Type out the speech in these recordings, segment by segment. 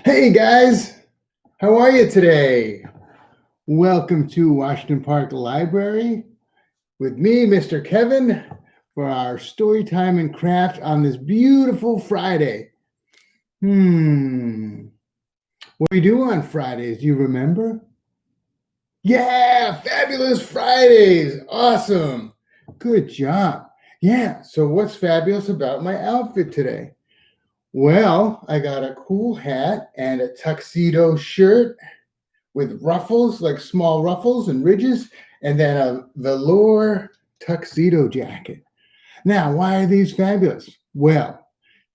Hey guys, how are you today? Welcome to Washington Park Library with me, Mr. Kevin, for our story time and craft on this beautiful Friday. What do we do on Fridays? Do you remember? Yeah, Fabulous Fridays. Awesome. Good job. Yeah, so what's fabulous about my outfit today? Well, I got a cool hat and a tuxedo shirt with ruffles, like small ruffles and ridges, and then a velour tuxedo jacket. Now, why are these fabulous? Well,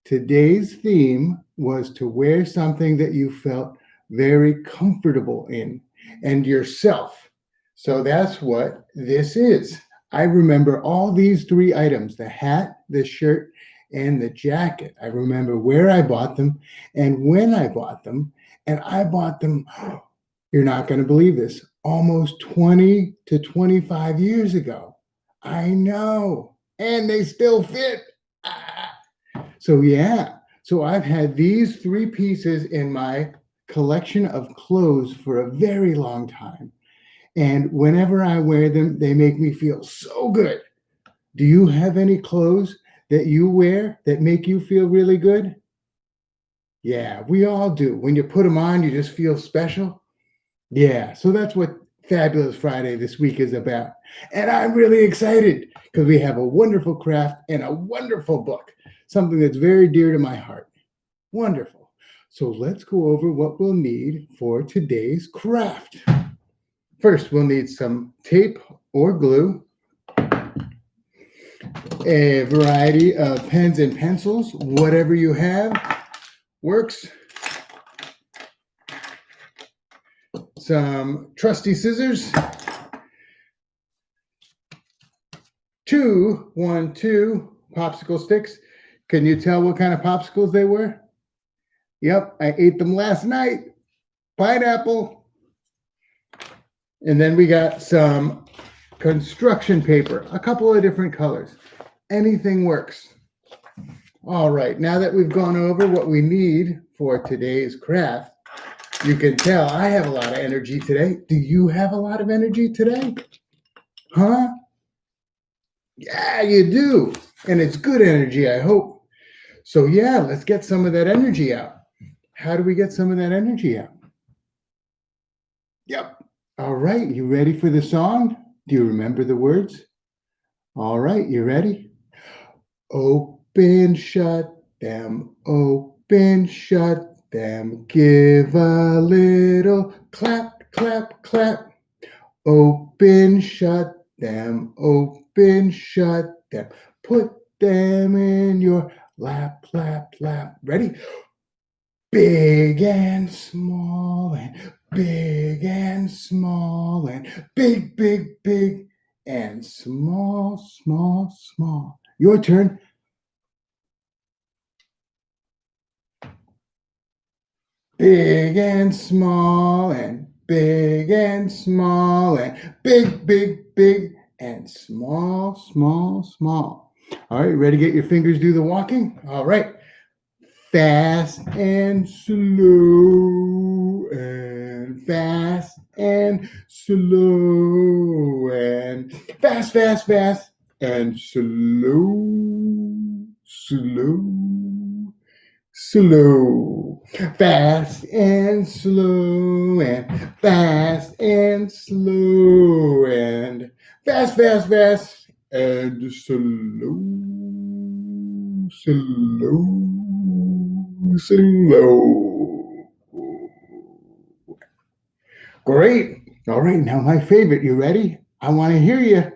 today's theme was to wear something that you felt very comfortable in and yourself. So that's what this is. I remember all these three items: the hat, the shirt, and the jacket. I remember where I bought them and when I bought them. And I bought them, you're not going to believe this, almost 20 to 25 years ago. I know. And they still fit. Ah. So, yeah. So, I've had these three pieces in my collection of clothes for a very long time. And whenever I wear them, they make me feel so good. Do you have any clothes that you wear that make you feel really good? Yeah, we all do. When you put them on, you just feel special. Yeah, so that's what Fabulous Friday this week is about. And I'm really excited because we have a wonderful craft and a wonderful book, something that's very dear to my heart. Wonderful. So let's go over what we'll need for today's craft. First, we'll need some tape or glue, a variety of pens and pencils, whatever you have works, some trusty scissors, two popsicle sticks. Can you tell what kind of popsicles they were? Yep, I ate them last night. Pineapple. And then we got some construction paper, a couple of different colors. Anything works. All right, now that we've gone over what we need for today's craft, you can tell I have a lot of energy today. Do you have a lot of energy today? Huh? Yeah, you do. And it's good energy, I hope. So, yeah, let's get some of that energy out. How do we get some of that energy out? Yep. All right, you ready for the song? Do you remember the words? All right, you ready? Open, shut them, open, shut them. Give a little clap, clap, clap. Open, shut them, open, shut them. Put them in your lap, lap, lap. Ready? Big and small and big and small and big, big, big and small, small, small. Your turn. Big and small and big and small and big, big, big and small, small, small. All right, ready to get your fingers do the walking? All right. Fast and slow and fast and slow and fast, fast, fast and slow, slow, slow. Fast and slow and fast and slow and fast, fast, fast and slow, slow, slow. Great. All right, now my favorite. You ready? I want to hear you.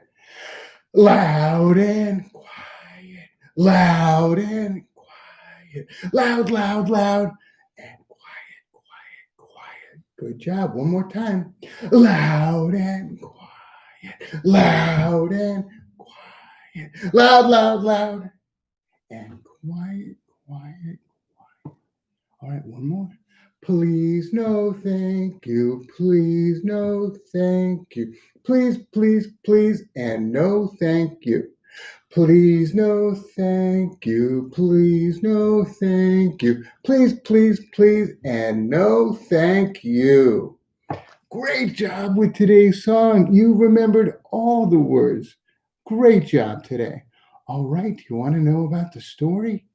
Loud and quiet, loud and quiet, loud, loud, loud, and quiet, quiet, quiet. Good job. One more time. Loud and quiet, loud and quiet, loud, loud, loud, and quiet, quiet, quiet. All right, one more. Please, no, thank you. Please, no, thank you. Please, please, please, and no, thank you. Please, no, thank you. Please, no, thank you. Please, please, please, and no, thank you. Great job with today's song. You remembered all the words. Great job today. All right, you want to know about the story?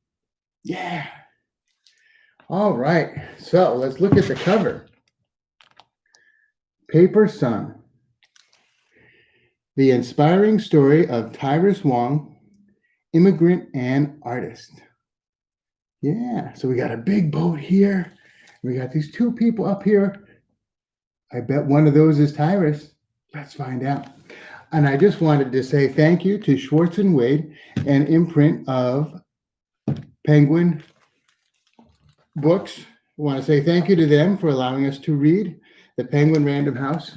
Yeah. All right, so let's look at the cover. Paper Sun. The inspiring story of Tyrus Wong, immigrant and artist. Yeah, so we got a big boat here. We got these two people up here. I bet one of those is Tyrus. Let's find out. And I just wanted to say thank you to Schwartz and Wade, an imprint of Penguin Books. I want to say thank you to them for allowing us to read the Penguin Random House,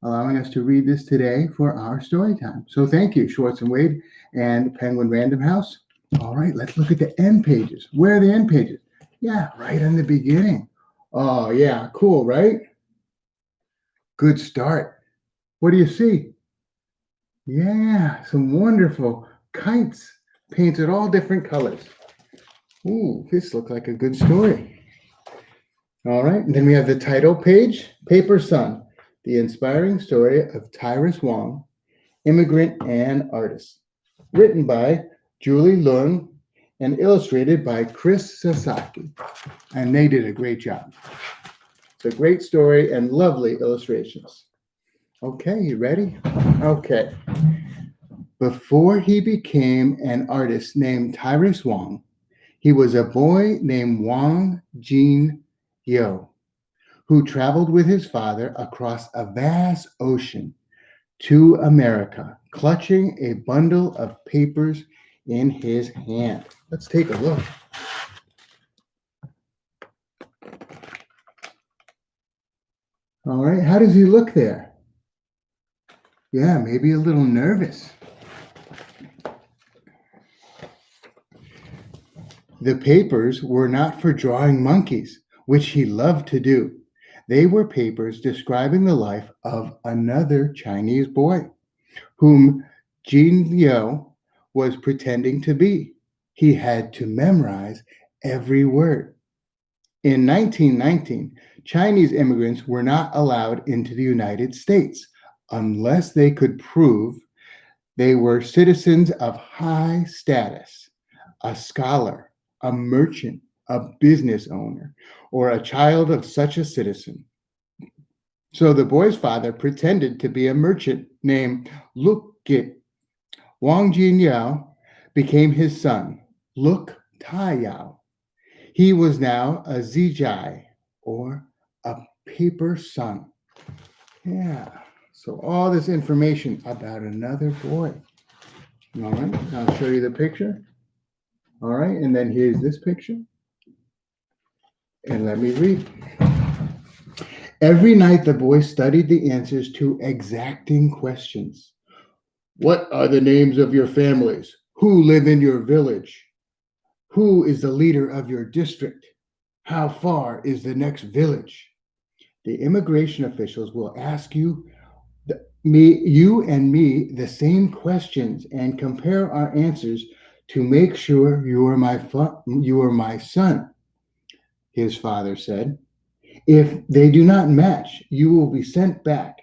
allowing us to read this today for our story time. So thank you, Schwartz and Wade and Penguin Random House. All right, let's look at the end pages. Where are the end pages? Yeah, right in the beginning. Oh, yeah, cool, right? Good start. What do you see? Yeah, some wonderful kites painted all different colors. Ooh, this looks like a good story. All right, and then we have the title page, Paper Sun, the inspiring story of Tyrus Wong, immigrant and artist. Written by Julie Leung and illustrated by Chris Sasaki. And they did a great job. It's a great story and lovely illustrations. Okay, you ready? Okay. Before he became an artist named Tyrus Wong, he was a boy named Wang Jin Yo, who traveled with his father across a vast ocean to America, clutching a bundle of papers in his hand. Let's take a look. All right, how does he look there? Yeah, maybe a little nervous. The papers were not for drawing monkeys, which he loved to do. They were papers describing the life of another Chinese boy, whom Jin Liu was pretending to be. He had to memorize every word. In 1919, Chinese immigrants were not allowed into the United States unless they could prove they were citizens of high status, a scholar, a merchant, a business owner, or a child of such a citizen. So the boy's father pretended to be a merchant named Luk Git. Wang Jinyao became his son, Luk Taiyao. He was now a Zijai, or a paper sun. Yeah, so all this information about another boy. All right, I'll show you the picture. All right, and then here's this picture. And let me read. Every night the boy studied the answers to exacting questions. What are the names of your families? Who live in your village? Who is the leader of your district? How far is the next village? The immigration officials will ask you and me the same questions and compare our answers to make sure you are my son, his father said. If they do not match, you will be sent back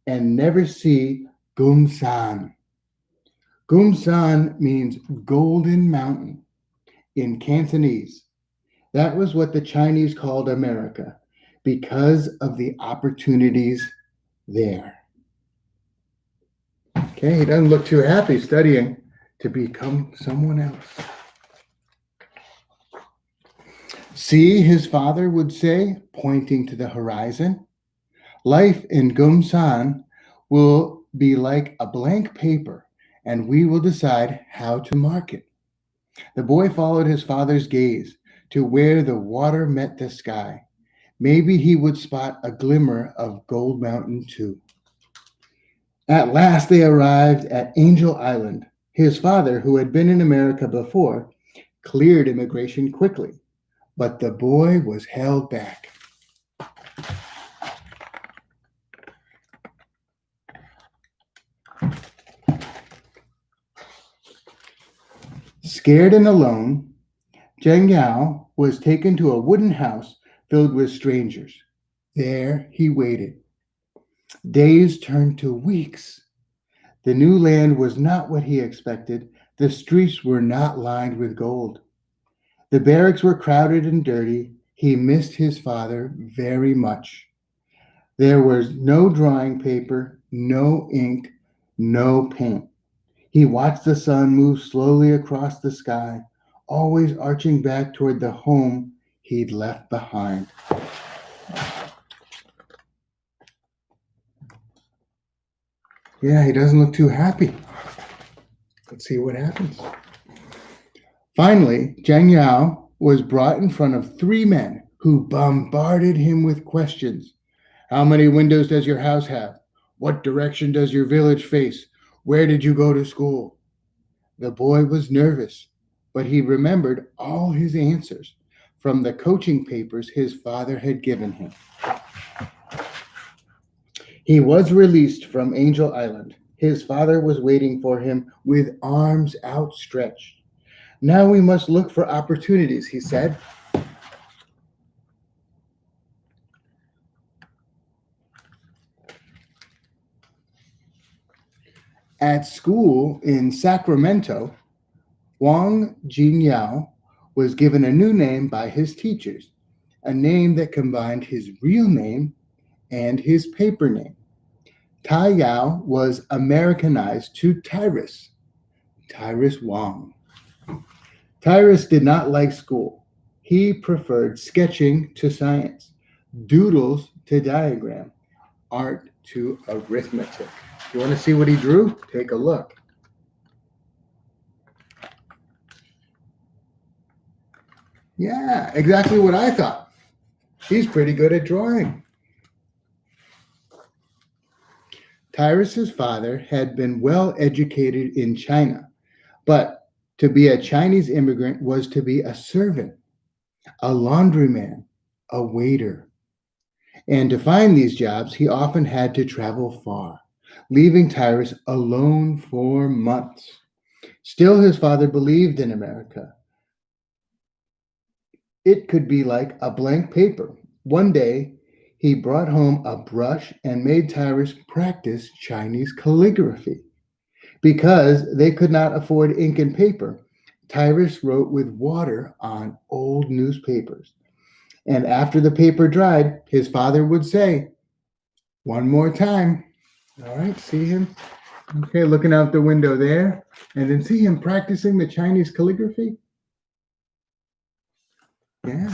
and never see Gumsan. Gumsan means golden mountain in Cantonese. That was what the Chinese called America because of the opportunities there. Okay, he doesn't look too happy studying to become someone else. See, his father would say, pointing to the horizon. Life in Gumsan will be like a blank paper, and we will decide how to mark it. The boy followed his father's gaze to where the water met the sky. Maybe he would spot a glimmer of Gold Mountain too. At last they arrived at Angel Island. His father, who had been in America before, cleared immigration quickly, but the boy was held back. Scared and alone, Zheng Yao was taken to a wooden house filled with strangers. There he waited. Days turned to weeks. The new land was not what he expected. The streets were not lined with gold. The barracks were crowded and dirty. He missed his father very much. There was no drawing paper, no ink, no paint. He watched the sun move slowly across the sky, always arching back toward the home he'd left behind. Yeah, he doesn't look too happy. Let's see what happens. Finally, Zheng Yao was brought in front of 3 men who bombarded him with questions. How many windows does your house have? What direction does your village face? Where did you go to school? The boy was nervous, but he remembered all his answers from the coaching papers his father had given him. He was released from Angel Island. His father was waiting for him with arms outstretched. Now we must look for opportunities, he said. At school in Sacramento, Wang Jinyao was given a new name by his teachers, a name that combined his real name and his paper name. Tai Yao was Americanized to Tyrus Wang. Tyrus did not like school. He preferred sketching to science, doodles to diagram, art to arithmetic. You want to see what he drew? Take a look. Yeah, exactly what I thought. He's pretty good at drawing. Tyrus's father had been well educated in China, but to be a Chinese immigrant was to be a servant, a laundryman, a waiter. And to find these jobs, he often had to travel far, leaving Tyrus alone for months. Still, his father believed in America. It could be like a blank paper. One day, he brought home a brush and made Tyrus practice Chinese calligraphy. Because they could not afford ink and paper, Tyrus wrote with water on old newspapers. And after the paper dried, his father would say, "One more time." All right, see him? Okay, looking out the window there. And then see him practicing the Chinese calligraphy? Yeah.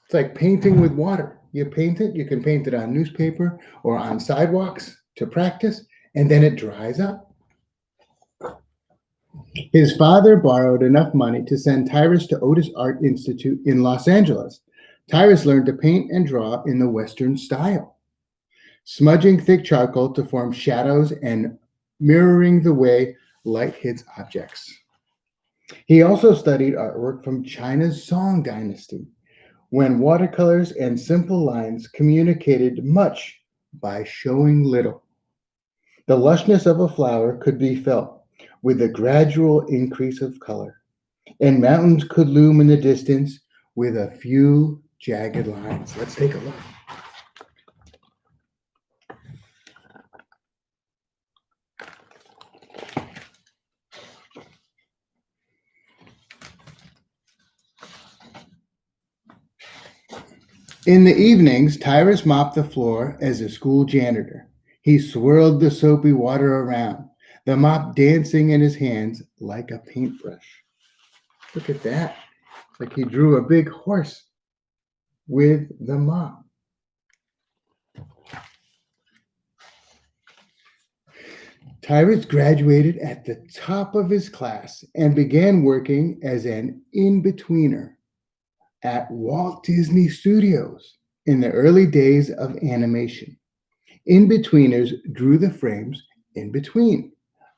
It's like painting with water. You paint it, you can paint it on newspaper or on sidewalks to practice, and then it dries up. His father borrowed enough money to send Tyrus to Otis Art Institute in Los Angeles. Tyrus learned to paint and draw in the Western style, smudging thick charcoal to form shadows and mirroring the way light hits objects. He also studied artwork from China's Song Dynasty, when watercolors and simple lines communicated much by showing little. The lushness of a flower could be felt with a gradual increase of color, and mountains could loom in the distance with a few jagged lines. Let's take a look. In the evenings, Tyrus mopped the floor as a school janitor. He swirled the soapy water around, the mop dancing in his hands like a paintbrush. Look at that. Like he drew a big horse with the mop. Tyrus graduated at the top of his class and began working as an in-betweener at Walt Disney Studios in the early days of animation. In-betweeners drew the frames in between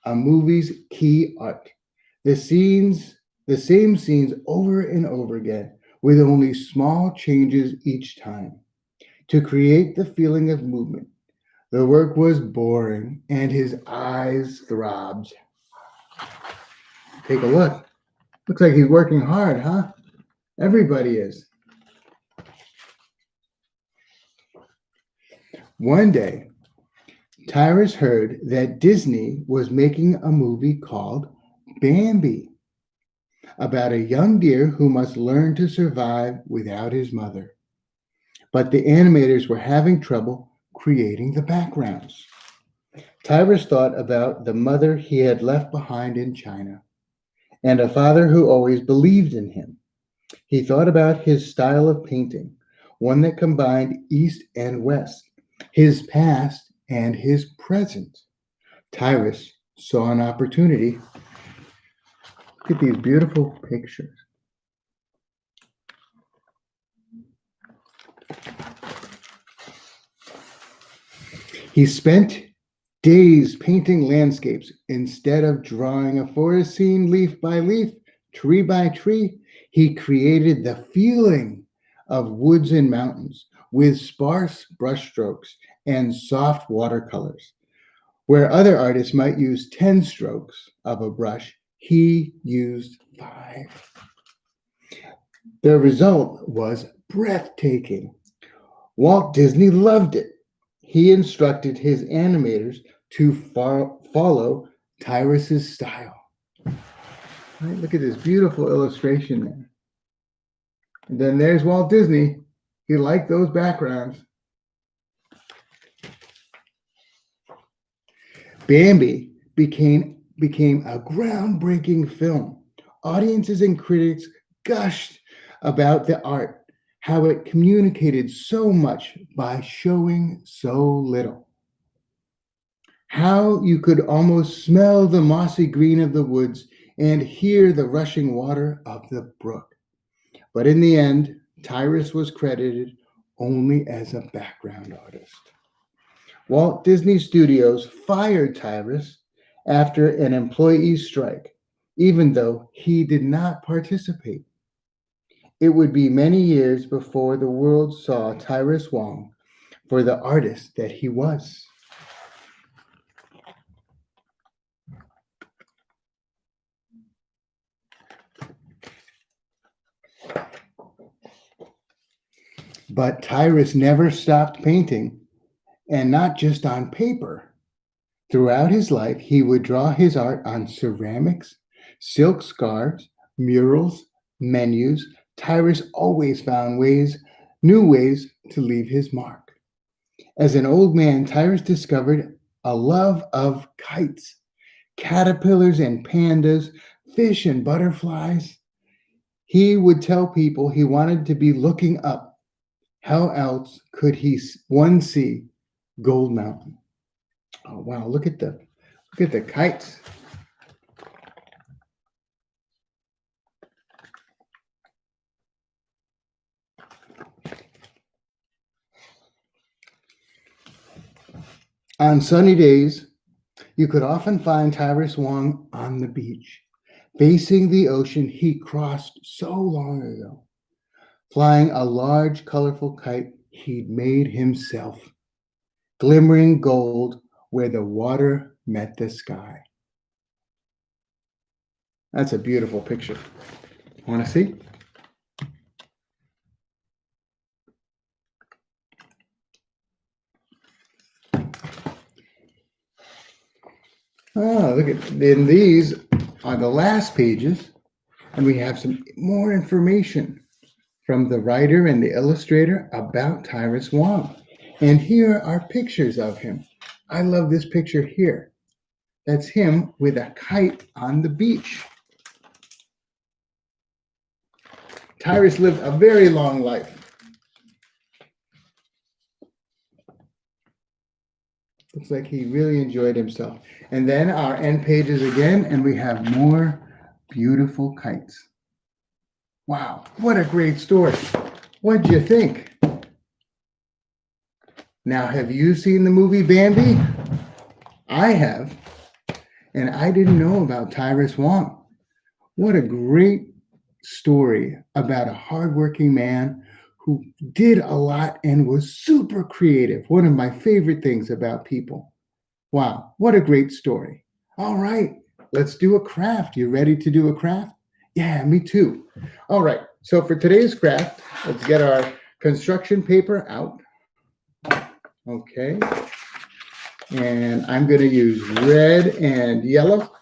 a movie's key art. The same scenes over and over again, with only small changes each time, to create the feeling of movement. The work was boring, and his eyes throbbed. Take a look. Looks like he's working hard, huh? Everybody is. One day, Tyrus heard that Disney was making a movie called Bambi about a young deer who must learn to survive without his mother. But the animators were having trouble creating the backgrounds. Tyrus thought about the mother he had left behind in China and a father who always believed in him. He thought about his style of painting, one that combined East and West, his past and his present. Tyrus saw an opportunity. Look at these beautiful pictures. He spent days painting landscapes instead of drawing a forest scene leaf by leaf, tree by tree. He created the feeling of woods and mountains with sparse brushstrokes and soft watercolors. Where other artists might use 10 strokes of a brush, he used 5. The result was breathtaking. Walt Disney loved it. He instructed his animators to follow Tyrus's style. Right, look at this beautiful illustration there. And then there's Walt Disney. He liked those backgrounds. Bambi became a groundbreaking film. Audiences and critics gushed about the art, how it communicated so much by showing so little. How you could almost smell the mossy green of the woods and hear the rushing water of the brook. But in the end, Tyrus was credited only as a background artist. Walt Disney Studios fired Tyrus after an employee strike, even though he did not participate. It would be many years before the world saw Tyrus Wong for the artist that he was. But Tyrus never stopped painting, and not just on paper. Throughout his life, he would draw his art on ceramics, silk scarves, murals, menus. Tyrus always found new ways to leave his mark. As an old man, Tyrus discovered a love of kites, caterpillars and pandas, fish and butterflies. He would tell people he wanted to be looking up. How else could one see Gold Mountain? Oh wow, look at the kites. On sunny days, you could often find Tyrus Wong on the beach, facing the ocean he crossed so long ago, flying a large, colorful kite he'd made himself, glimmering gold where the water met the sky. That's a beautiful picture. Want to see? Oh, look at, then these are the last pages, and we have some more information from the writer and the illustrator about Tyrus Wong. And here are pictures of him. I love this picture here. That's him with a kite on the beach. Tyrus lived a very long life. Looks like he really enjoyed himself. And then our end pages again, and we have more beautiful kites. Wow, what a great story. What'd you think? Now, have you seen the movie Bambi? I have, and I didn't know about Tyrus Wong. What a great story about a hardworking man who did a lot and was super creative. One of my favorite things about people. Wow, what a great story. All right, let's do a craft. You ready to do a craft? Yeah, me too. All right. So for today's craft, let's get our construction paper out. Okay. And I'm going to use red and yellow.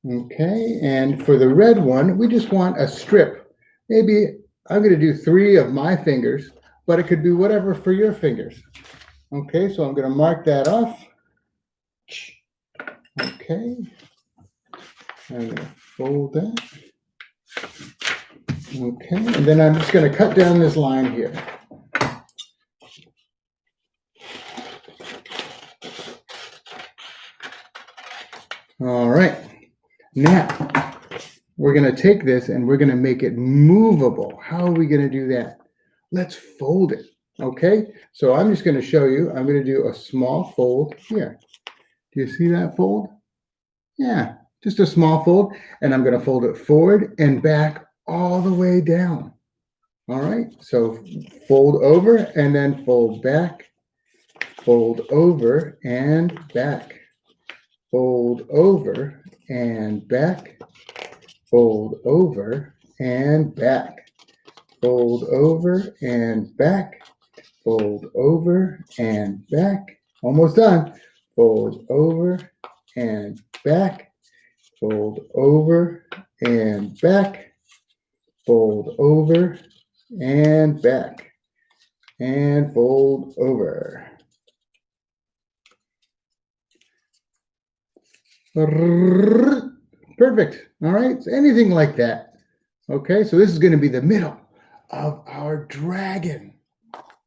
Okay. And for the red one, we just want a strip. Maybe I'm going to do 3 of my fingers, but it could be whatever for your fingers. Okay. So I'm going to mark that off. Okay. I'm going to fold that. Okay. And then I'm just going to cut down this line here. All right. Now, we're going to take this and we're going to make it movable. How are we going to do that? Let's fold it. Okay. So I'm just going to show you. I'm going to do a small fold here. Do you see that fold? Yeah, just a small fold. And I'm going to fold it forward and back all the way down. All right. So fold over and then fold back. Fold over and back. Fold over and back, fold over and back, fold over and back, fold over and back. Almost done. Fold over and back, fold over and back, fold over and back, and fold over. Perfect. All right. So anything like that. Okay. So this is going to be the middle of our dragon.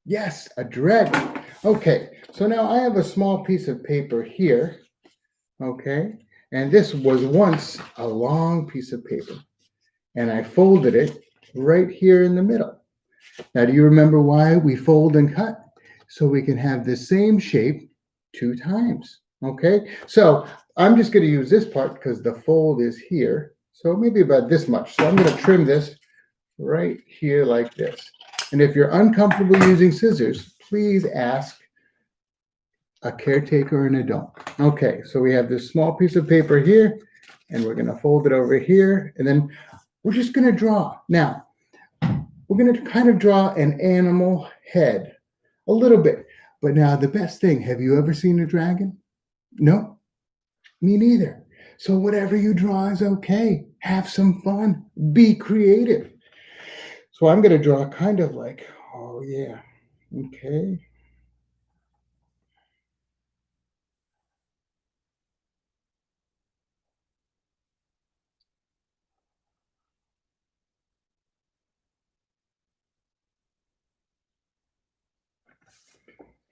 Yes, a dragon. Okay. So now I have a small piece of paper here. Okay. And this was once a long piece of paper. And I folded it right here in the middle. Now, do you remember why we fold and cut? So we can have the same shape 2 times. Okay. So I'm just going to use this part because the fold is here. So maybe about this much. So I'm going to trim this right here like this. And if you're uncomfortable using scissors, please ask a caretaker or an adult. Okay, so we have this small piece of paper here, and we're going to fold it over here. And then we're just going to draw. Now, we're going to kind of draw an animal head a little bit. But now the best thing, have you ever seen a dragon? No. Me neither. So whatever you draw is okay. Have some fun. Be creative. So I'm going to draw kind of like, oh yeah, okay.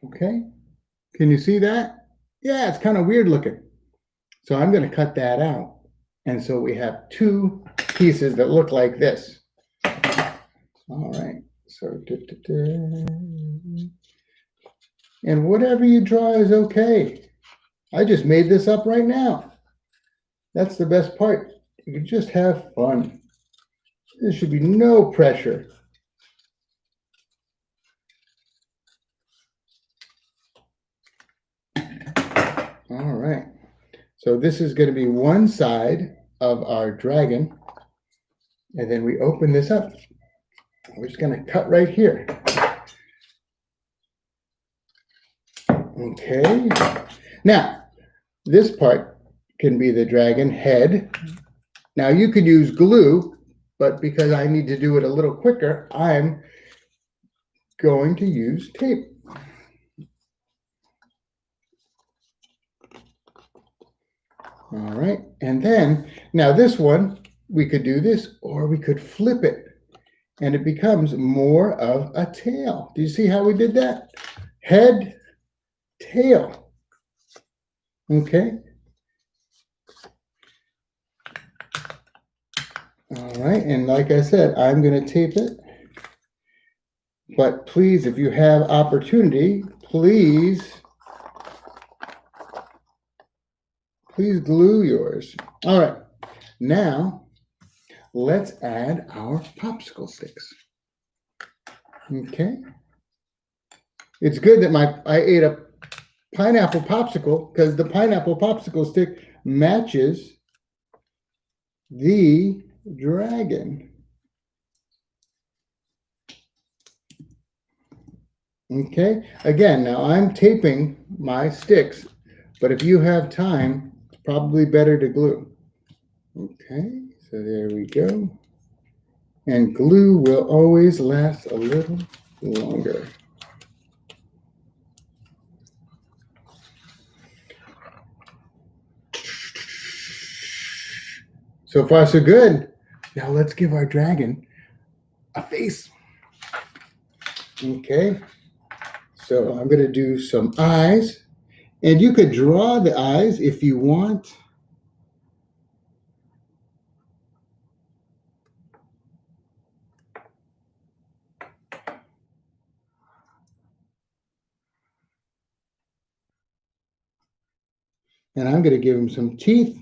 Okay. Can you see that? Yeah, it's kind of weird looking. So I'm going to cut that out. And so we have 2 pieces that look like this. All right. So, and whatever you draw is okay. I just made this up right now. That's the best part. You can just have fun. There should be no pressure. All right. So this is going to be one side of our dragon. And then we open this up. We're just going to cut right here. Okay. Now, this part can be the dragon head. Now, you could use glue, but because I need to do it a little quicker, I'm going to use tape. All right. And then, now this one, we could do this, or we could flip it, and it becomes more of a tail. Do you see how we did that? Head, tail. Okay. All right. And like I said, I'm going to tape it. But please, if you have opportunity, please glue yours. All right. Now, let's add our popsicle sticks. Okay. It's good that I ate a pineapple popsicle because the pineapple popsicle stick matches the dragon. Okay, again, now I'm taping my sticks, but if you have time, it's probably better to glue. Okay, so there we go. And glue will always last a little longer. So far, so good. Now let's give our dragon a face. Okay, so I'm going to do some eyes. And you could draw the eyes if you want. And I'm going to give him some teeth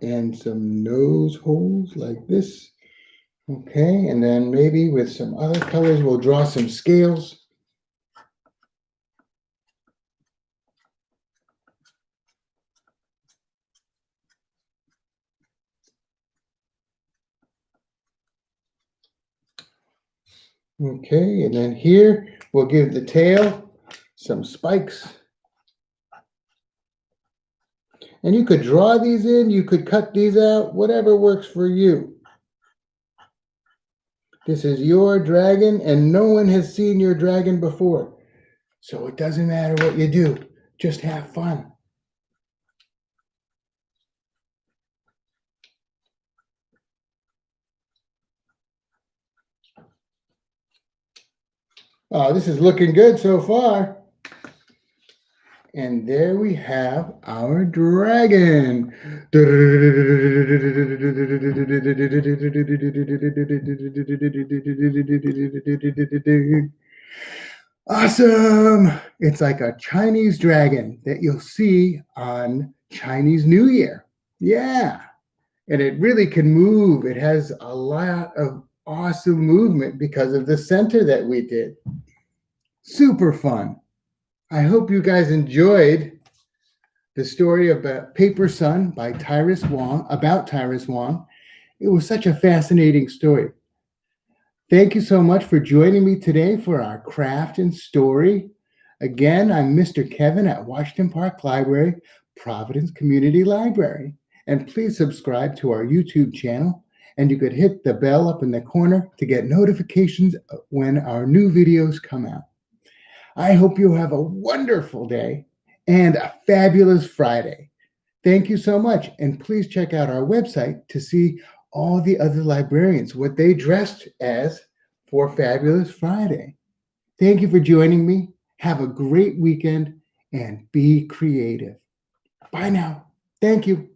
and some nose holes like this. Okay, and then maybe with some other colors, we'll draw some scales. Okay, and then here we'll give the tail some spikes. And you could draw these in, you could cut these out, whatever works for you. This is your dragon, and no one has seen your dragon before. So it doesn't matter what you do, just have fun. Oh, this is looking good so far. And there we have our dragon. Awesome. It's like a Chinese dragon that you'll see on Chinese New Year. Yeah. And it really can move. It has a lot of awesome movement because of the center that we did. Super fun. I hope you guys enjoyed the story about Paper Sun by Tyrus Wong, about Tyrus Wong. It was such a fascinating story. Thank you so much for joining me today for our craft and story. Again, I'm Mr. Kevin at Washington Park Library, Providence Community Library. And please subscribe to our YouTube channel. And you could hit the bell up in the corner to get notifications when our new videos come out. I hope you have a wonderful day and a fabulous Friday. Thank you so much. And please check out our website to see all the other librarians, what they dressed as for Fabulous Friday. Thank you for joining me. Have a great weekend and be creative. Bye now. Thank you.